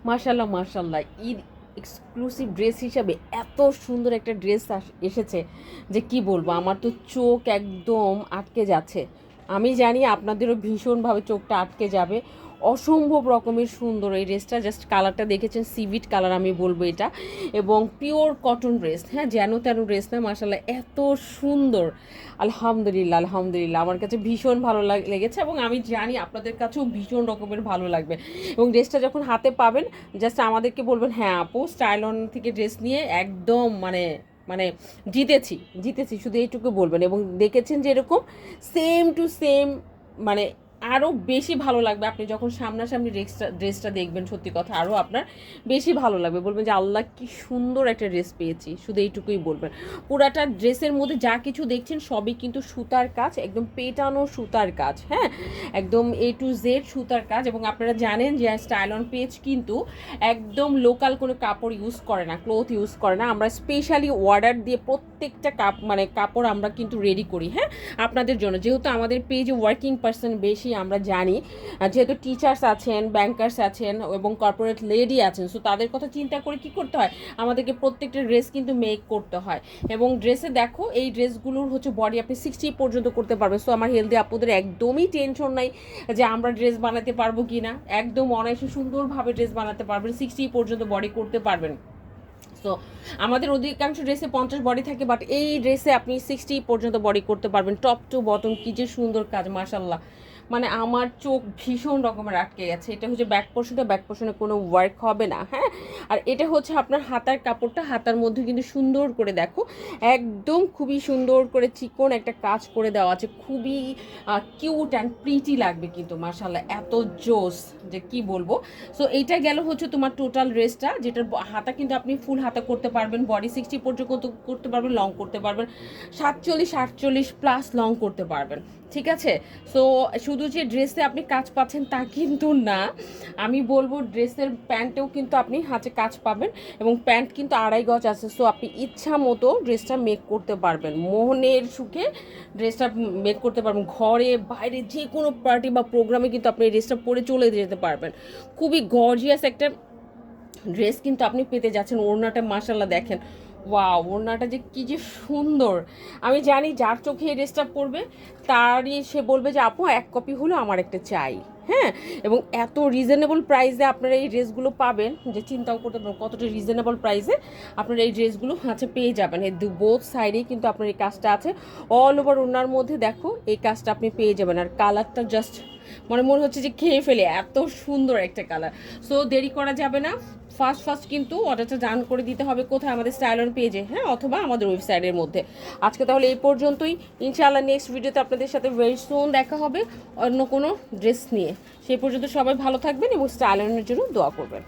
মাশাল্লাহ মাশাল্লাহ, Eid exclusive dress হিসাবে এত সুন্দর একটা ড্রেস এসেছে যে কি বলবো, আমার তো চোখ একদম আটকে যাচ্ছে। আমি জানি আপনাদেরও ভীষণভাবে চোখটা আটকে যাবে। অসম্ভব রকমের সুন্দর এই ড্রেসটা, জাস্ট কালারটা দেখেছেন, সিভিট কালার আমি বলবো এটা, এবং পিওর কটন ড্রেস, হ্যাঁ, যেন তেন ড্রেস না, মাশাল্লাহ এত সুন্দর। আলহামদুলিল্লাহ আলহামদুলিল্লাহ, আমার কাছে ভীষণ ভালো লেগেছে এবং আমি জানি আপনাদের কাছেও ভীষণ রকমের ভালো লাগবে। এবং ড্রেসটা যখন হাতে পাবেন, জাস্ট আমাদেরকে বলবেন হ্যাঁ আপু স্টাইল অন থেকে ড্রেস নিয়ে একদম মানে মানে জিতেছি জিতেছি, শুধু এইটুকু বলবেন। এবং দেখেছেন যে এরকম সেম টু সেম, মানে আরও বেশি ভালো লাগবে আপনি যখন সামনাসামনি ড্রেসটা দেখবেন। সত্যি কথা, আরও আপনার বেশি ভালো লাগবে, বলবেন যে আল্লাহ কি সুন্দর একটা ড্রেস পেয়েছি, শুধু এইটুকুই বলবেন। পুরাটা ড্রেসের মধ্যে যা কিছু দেখছেন সবই কিন্তু সুতার কাজ, একদম পেটানো সুতার কাজ, হ্যাঁ, একদম A to Z সুতার কাজ। এবং আপনারা জানেন যে স্টাইল অন পেজ কিন্তু একদম লোকাল কোনো কাপড় ইউজ করে না, ক্লথ ইউজ করে না। আমরা স্পেশালি অর্ডার দিয়ে প্রত্যেকটা কাপড় আমরা কিন্তু রেডি করি, হ্যাঁ, আপনাদের জন্য। যেহেতু আমাদের পেজে ওয়ার্কিং পার্সন বেশি, আমরা জানি, যেহেতু টিচার্স আছেন, ব্যাংকার্স আছেন এবং কর্পোরেট লেডি আছেন, সো তাদের কথা চিন্তা করে কি করতে হয়, আমাদেরকে প্রত্যেকটা ড্রেস কিন্তু মেক করতে হয়। এবং ড্রেসে দেখো, এই ড্রেসগুলোর হচ্ছে বডি আপনি 60 পর্যন্ত করতে পারবেন। সো আমার হেলদি আপুদের একদমই টেনশন নাই যে আমরা ড্রেস বানাতে পারবো কি না, একদম অনায়াসে সুন্দরভাবে ড্রেস বানাতে পারবেন, 60 পর্যন্ত বডি করতে পারবেন। সো আমাদের অধিকাংশ ড্রেসে 50 বডি থাকে, বাট এই ড্রেসে আপনি 60 পর্যন্ত বডি করতে পারবেন, টপ টু বটম। কি যে সুন্দর কাজ, মাশাল্লাহ, মানে আমার চোখ ভীষণ রকমের আটকে গেছে। এটা হচ্ছে ব্যাক পোর্শনটা, ব্যাক পোর্শনে কোনো ওয়ার্ক হবে না, হ্যাঁ। আর এটা হচ্ছে আপনার হাতার কাপড়টা, হাতার মধ্যে কিন্তু সুন্দর করে দেখো একদম খুবই সুন্দর করে চিকন একটা কাজ করে দেওয়া আছে, খুবই কিউট অ্যান্ড প্রিটি লাগবে কিন্তু, মাশাল্লাহ এত জোস যে কি বলবো। সো এইটা গেল হচ্ছে তোমার টোটাল ড্রেসটা, যেটার হাতা কিন্তু আপনি ফুল হাতা করতে পারবেন, বডি 60 পর্যন্ত করতে পারবেন, লং করতে পারবেন 47 48 প্লাস লং করতে পারবেন, ঠিক আছে। সো শুধু যে ড্রেসে আপনি কাজ পাচ্ছেন তা কিন্তু না, আমি বলবো ড্রেসের প্যান্টেও কিন্তু আপনি হাতে কাজ পাবেন, এবং প্যান্ট কিন্তু 2.5 গজ আছে। সো আপনি ইচ্ছা মতো ড্রেসটা মেক করতে পারবেন, মোহনের সুখে ড্রেসটা মেক করতে পারবেন, ঘরে বাইরে যে কোনো পার্টি বা প্রোগ্রামে কিন্তু আপনি এই ড্রেসটা পরে চলে যেতে পারবেন। খুবই গর্জিয়াস একটা ড্রেস কিন্তু আপনি পেতে যাচ্ছেন। ওড়নাটা মাশাল্লাহ দেখেন, ওয়াও, ওড়নাটা যে কী যে সুন্দর। আমি জানি যার চোখে এই ড্রেসটা পরবে তারই সে বলবে যে আপু এক কপি হলো আমার একটা চাই, হ্যাঁ। এবং এত রিজনেবল প্রাইসে আপনারা এই ড্রেসগুলো পাবেন যে চিন্তাও করতে পারেন কতটা রিজনেবল প্রাইসে আপনারা এই ড্রেসগুলো পেয়ে যাবেন। এই বোথ সাইডেই কিন্তু আপনার এই কাজটা আছে, অল ওভার ওড়নার মধ্যে দেখো এই কাজটা আপনি পেয়ে যাবেন। আর কালারটা জাস্ট মনে হচ্ছে যে খেয়ে ফেলে, এত সুন্দর একটা কালার। সো দেরি করা যাবে না, ফার্স্ট কিন্তু অর্ডারটা ডান করে দিতে হবে। কোথায়? আমাদের স্টাইল অন পেজে, হ্যাঁ, অথবা আমাদের ওয়েবসাইটের মধ্যে। আজকে তাহলে এই পর্যন্তই, ইনশাআল্লাহ নেক্সট ভিডিওতে আপনাদের সাথে ভেরি সুন দেখা হবে অন্য কোনো ড্রেস নিয়ে। সেই পর্যন্ত সবাই ভালো থাকবেন এবং স্টাইল অনের জন্য দোয়া করবেন।